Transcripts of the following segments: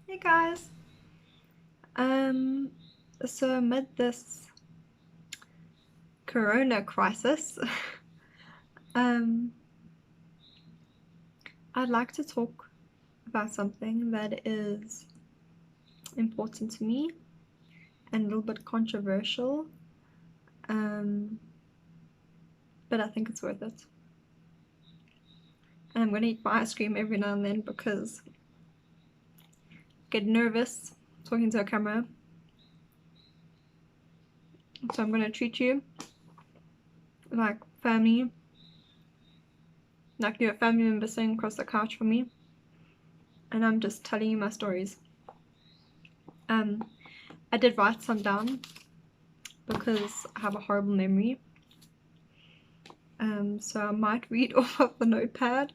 Hey guys. Um, so amid this corona crisis, um, I'd like to talk about something that is important to me and a little bit controversial. Um, but I think it's worth it. And I'm gonna eat my ice cream every now and then because I get nervous talking to a camera. So I'm gonna treat you like family, like you're a family member sitting across the couch from me, and I'm just telling you my stories. I did write some down because I have a horrible memory. So I might read off of the notepad.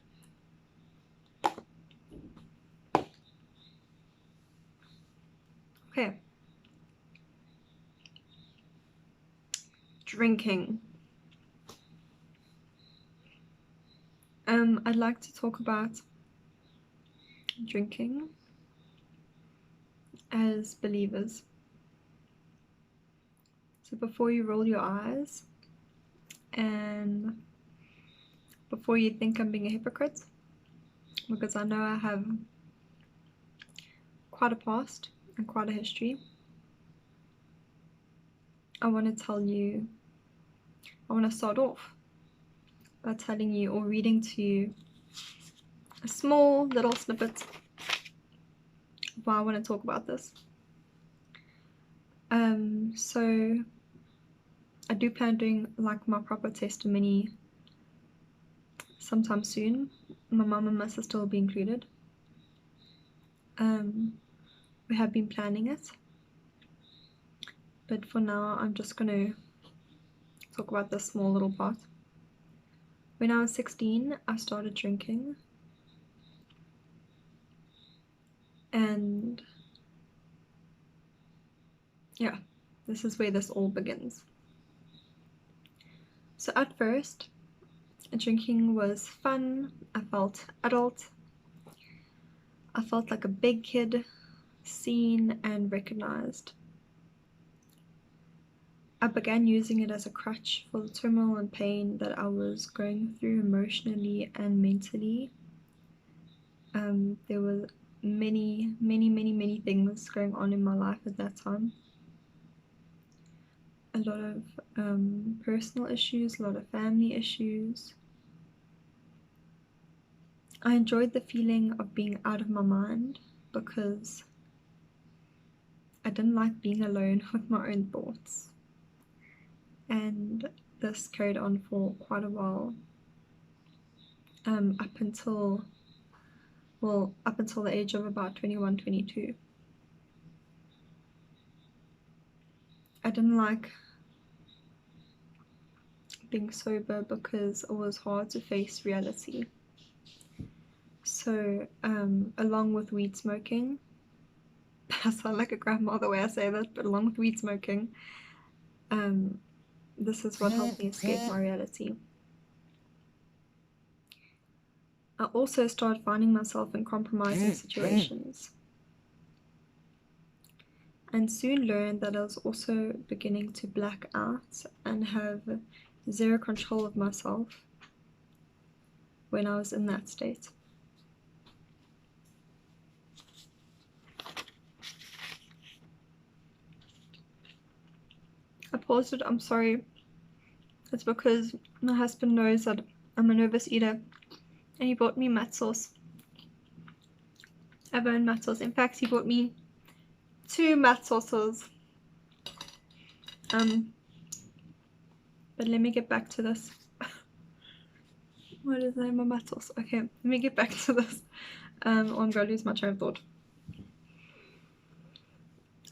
Okay. Drinking. I'd like to talk about drinking as believers. So before you roll your eyes and before you think I'm being a hypocrite, because I know I have quite a past and quite a history, I want to start off by telling you or reading to you a small little snippet of why I want to talk about this. So I do plan doing like my proper testimony sometime soon. My mum and my sister will be included. We have been planning it, but for now I'm just gonna talk about this small little part. When I was 16, I started drinking, and yeah, this is where this all begins. So at first, drinking was fun. I felt adult. I felt like a big kid, seen and recognized. I began using it as a crutch for the turmoil and pain that I was going through emotionally and mentally. There were many things going on in my life at that time. A lot of personal issues, a lot of family issues. I enjoyed the feeling of being out of my mind because I didn't like being alone with my own thoughts. And this carried on for quite a while, up until the age of about 21, 22. I didn't like being sober because it was hard to face reality. So, along with weed smoking, I sound like a grandma the way I say that, but along with weed smoking, this is what helped me escape my reality. I also started finding myself in compromising situations, and soon learned that I was also beginning to black out and have zero control of myself when I was in that state. I paused it, I'm sorry. It's because my husband knows that I'm a nervous eater, and he bought me mat sauce. I've owned mat sauce. In fact, he bought me 2 mat sauces. But let me get back to this. What is the name of mat sauce? Okay, let me get back to this. Or I'm gonna lose my train of thought.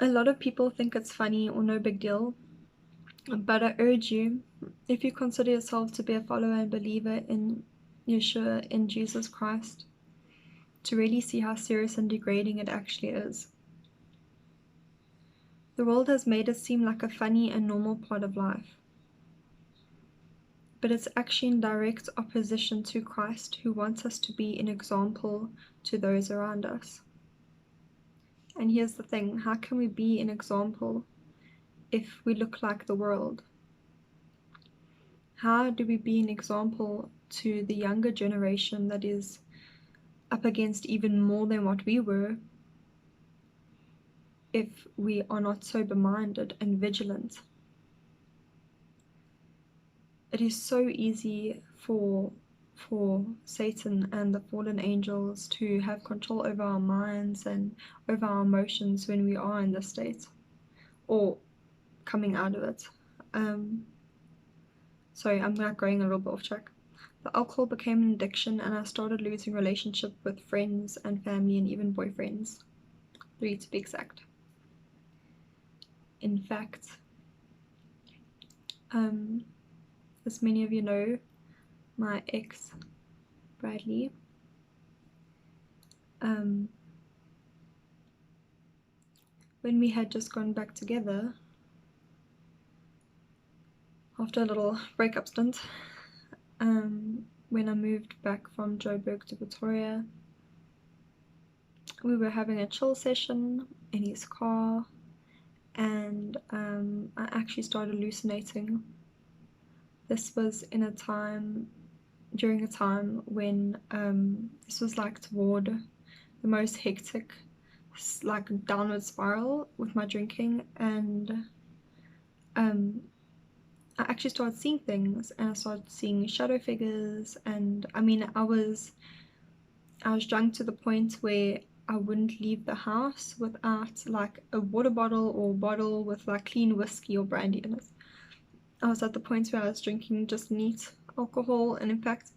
A lot of people think it's funny or no big deal, but I urge you, if you consider yourself to be a follower and believer in Yeshua, in Jesus Christ, to really see how serious and degrading it actually is. The world has made it seem like a funny and normal part of life, but it's actually in direct opposition to Christ, who wants us to be an example to those around us. And here's the thing, how can we be an example if we look like the world? How do we be an example to the younger generation that is up against even more than what we were if we are not sober-minded and vigilant? It is so easy for Satan and the fallen angels to have control over our minds and over our emotions when we are in this state or coming out of it. Sorry, I'm like going a little bit off track. The alcohol became an addiction, and I started losing relationship with friends and family and even boyfriends. 3 to be exact. In fact, as many of you know, my ex, Bradley, when we had just gone back together, after a little breakup stint, when I moved back from Joburg to Pretoria, we were having a chill session in his car, and I actually started hallucinating. This was during a time when this was like toward the most hectic, like downward spiral with my drinking, and I actually started seeing things, and I started seeing shadow figures, and I mean I was drunk to the point where I wouldn't leave the house without like a water bottle or bottle with like clean whiskey or brandy in it. I was at the point where I was drinking just neat alcohol, and in fact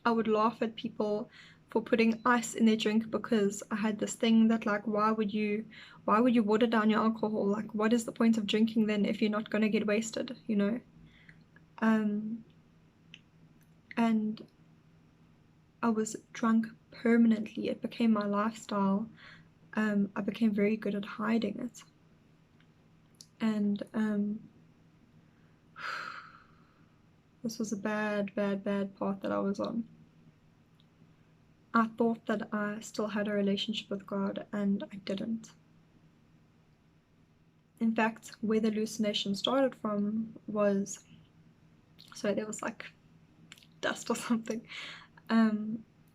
I would laugh at people for putting ice in their drink because I had this thing that like why would you water down your alcohol? Like what is the point of drinking then if you're not gonna get wasted, you know? And I was drunk permanently. It became my lifestyle. I became very good at hiding it. And this was a bad path that I was on. I thought that I still had a relationship with God, and I didn't. In fact, where the hallucination started from was, so there was like dust or something,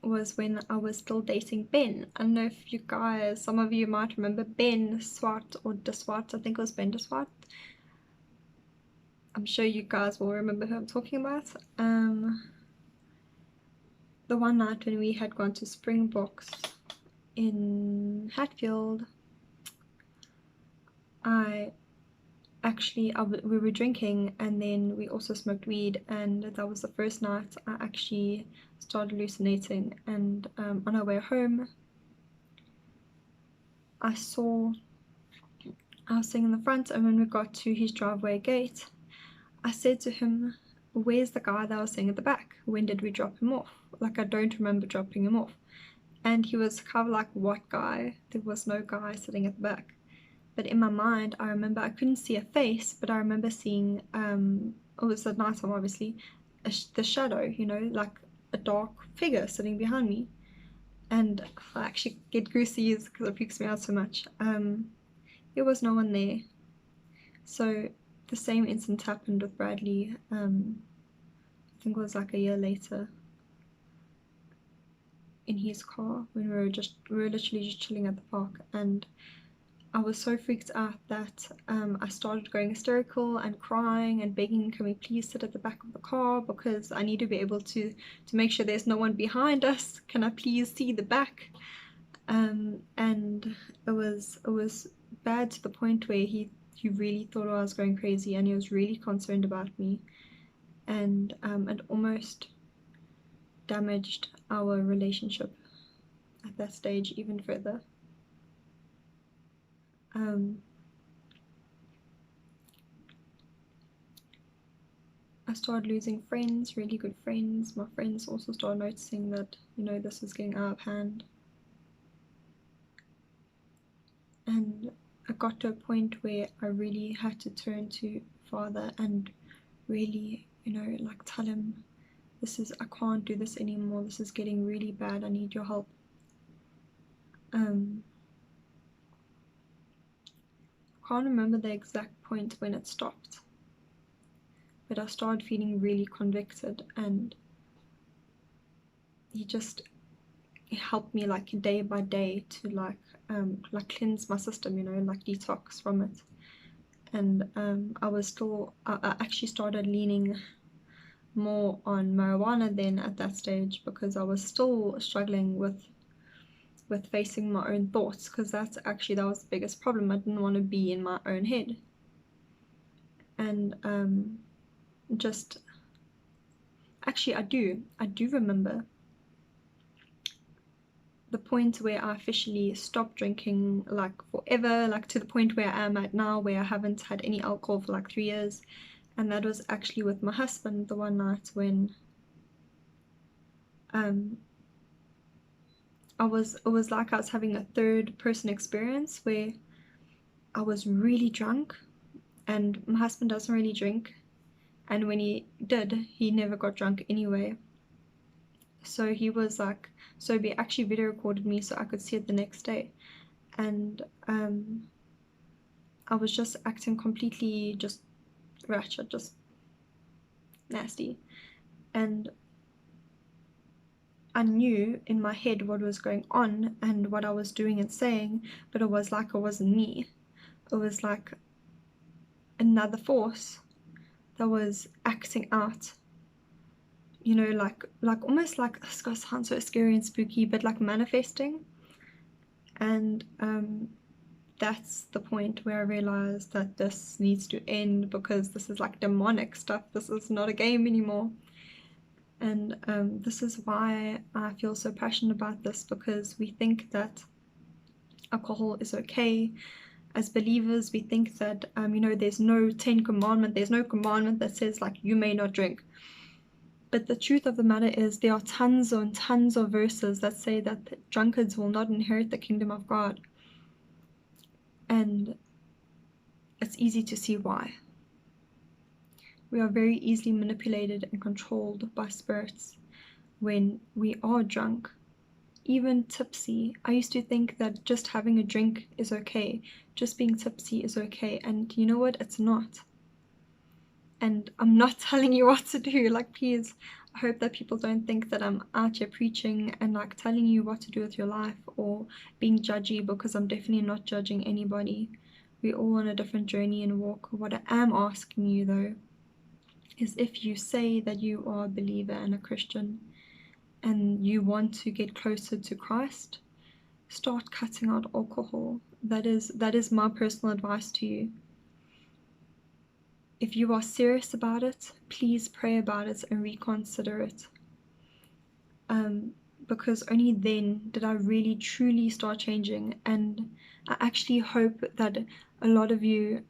was when I was still dating Ben. I don't know if you guys, some of you might remember Ben Swart or De Swart. I think it was Ben De Swart. I'm sure you guys will remember who I'm talking about. The one night when we had gone to Springboks in Hatfield, we were drinking, and then we also smoked weed, and that was the first night I actually started hallucinating. And on our way home, I was sitting in the front, and when we got to his driveway gate, I said to him, "Where's the guy that was sitting at the back? When did we drop him off? Like, I don't remember dropping him off." And he was kind of like, "What guy? There was no guy sitting at the back." But in my mind, I remember I couldn't see a face, but I remember seeing, it was at night time obviously, the shadow, you know, like a dark figure sitting behind me. And I actually get goosies because it freaks me out so much. There was no one there. So the same incident happened with Bradley, I think it was like a year later, in his car when we were literally just chilling at the park, and I was so freaked out that I started going hysterical and crying and begging, "Can we please sit at the back of the car because I need to be able to make sure there's no one behind us. Can I please see the back?" And it was bad to the point where he really thought I was going crazy, and he was really concerned about me, and it almost damaged our relationship at that stage even further. I started losing friends, really good friends. My friends also started noticing that, you know, this was getting out of hand. And I got to a point where I really had to turn to Father and really, you know, like tell him, I can't do this anymore. This is getting really bad. I need your help. can't remember the exact point when it stopped, but I started feeling really convicted, and he just helped me like day by day to like cleanse my system, you know, like detox from it. And I actually started leaning more on marijuana then at that stage, because I was still struggling with facing my own thoughts, because that was the biggest problem. I didn't want to be in my own head. And just actually I do remember the point where I officially stopped drinking, like forever, like to the point where I am at now, where I haven't had any alcohol for like 3 years. And that was actually with my husband the one night when it was like I was having a third person experience where I was really drunk, and my husband doesn't really drink, and when he did, he never got drunk anyway. So he was like, so he actually video recorded me so I could see it the next day. And I was just acting completely just ratchet, just nasty. And I knew in my head what was going on and what I was doing and saying, but it was like it wasn't me. It was like another force that was acting out, you know, like almost like, this gonna sound so scary and spooky, but like manifesting. And that's the point where I realized that this needs to end, because this is like demonic stuff. This is not a game anymore. And this is why I feel so passionate about this, because we think that alcohol is okay. As believers, we think that you know, there's no 10 commandment, there's no commandment that says like you may not drink. But the truth of the matter is there are tons and tons of verses that say that drunkards will not inherit the kingdom of God. And it's easy to see why. We are very easily manipulated and controlled by spirits when we are drunk, even tipsy. I used to think that just having a drink is okay, just being tipsy is okay, and you know what? It's not. And I'm not telling you what to do, like, please, I hope that people don't think that I'm out here preaching and like telling you what to do with your life or being judgy, because I'm definitely not judging anybody. We're all on a different journey and walk. What I am asking you though is, if you say that you are a believer and a Christian and you want to get closer to Christ, start cutting out alcohol. That is my personal advice to you. If you are serious about it, please pray about it and reconsider it. Because only then did I really truly start changing. And I actually hope that a lot of you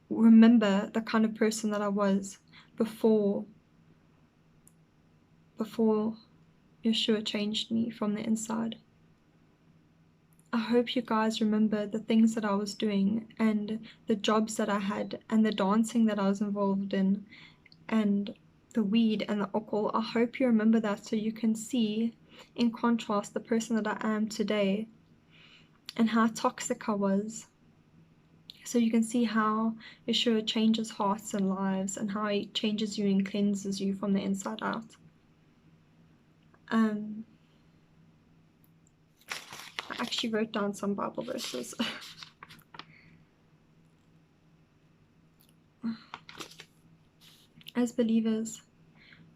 remember the kind of person that I was before Yeshua changed me from the inside. I hope you guys remember the things that I was doing and the jobs that I had and the dancing that I was involved in and the weed and the alcohol. I hope you remember that, so you can see in contrast the person that I am today and how toxic I was. So you can see how Yeshua changes hearts and lives, and how he changes you and cleanses you from the inside out. I actually wrote down some Bible verses. As believers,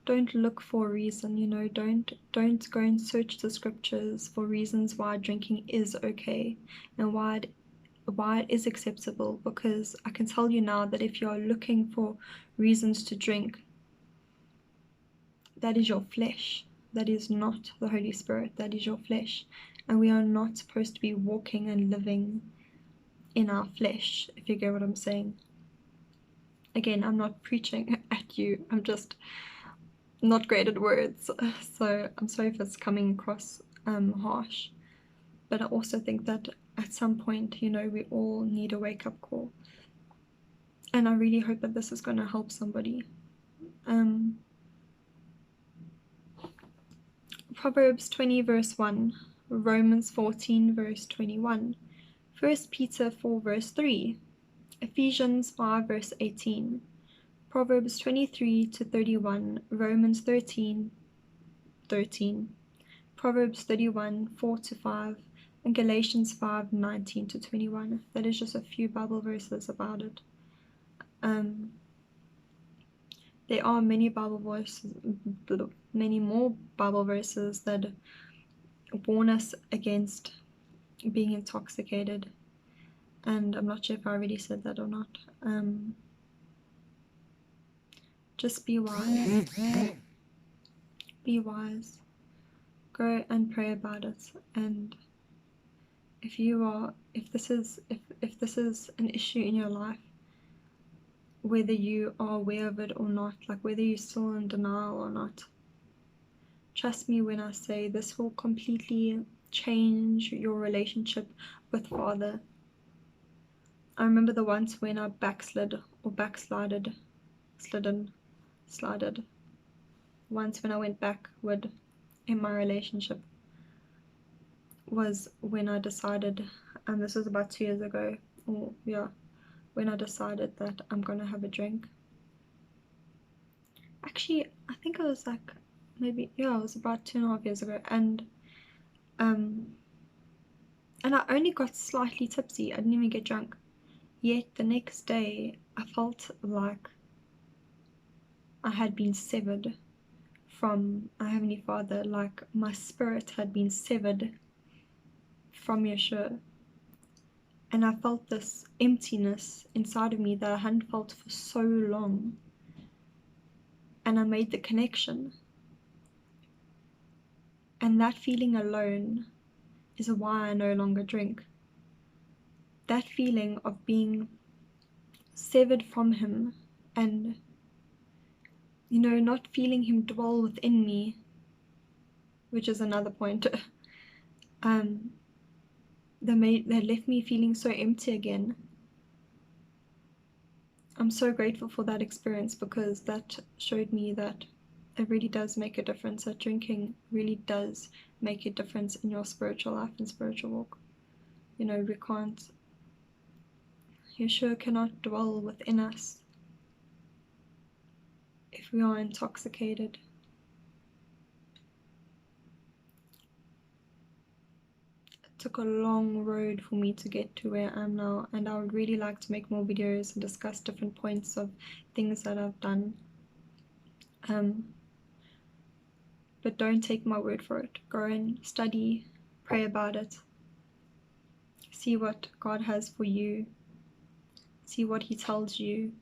don't look for a reason, you know, don't go and search the scriptures for reasons why drinking is okay and why it is acceptable, because I can tell you now that if you are looking for reasons to drink, that is your flesh. That is not the Holy Spirit. That is your flesh. And we are not supposed to be walking and living in our flesh, if you get what I'm saying. Again, I'm not preaching at you. I'm just not great at words. So I'm sorry if it's coming across harsh. But I also think that at some point, you know, we all need a wake-up call. And I really hope that this is going to help somebody. Proverbs 20 verse 1, Romans 14 verse 21, 1 Peter 4 verse 3, Ephesians 5 verse 18, Proverbs 23 to 31, Romans 13, Proverbs 31 4 to 5, and Galatians 5 19 to 21. That is just a few Bible verses about it. There are many more Bible verses that warn us against being intoxicated, and I'm not sure if I already said that or not. Just be wise. Be wise. Go and pray about it. And if this is an issue in your life, whether you are aware of it or not, like whether you're still in denial or not, trust me when I say this will completely change your relationship with Father. I remember the once when I backslided. Once when I went backward in my relationship was when I decided, and this was about 2 years ago, when I decided that I'm gonna have a drink. Actually, I think it was like it was about 2.5 years ago, and I only got slightly tipsy. I didn't even get drunk. Yet the next day, I felt like I had been severed from our Heavenly Father, like my spirit had been severed from Yeshua. And I felt this emptiness inside of me that I hadn't felt for so long. And I made the connection. And that feeling alone is why I no longer drink. That feeling of being severed from Him and, not feeling Him dwell within me, which is another point, that left me feeling so empty again. I'm so grateful for that experience, because that showed me that it really does make a difference, that drinking really does make a difference in your spiritual life and spiritual walk. Yeshua cannot dwell within us if we are intoxicated. It took a long road for me to get to where I am now, and I would really like to make more videos and discuss different points of things that I've done. But don't take my word for it. Go and study, pray about it, see what God has for you, see what He tells you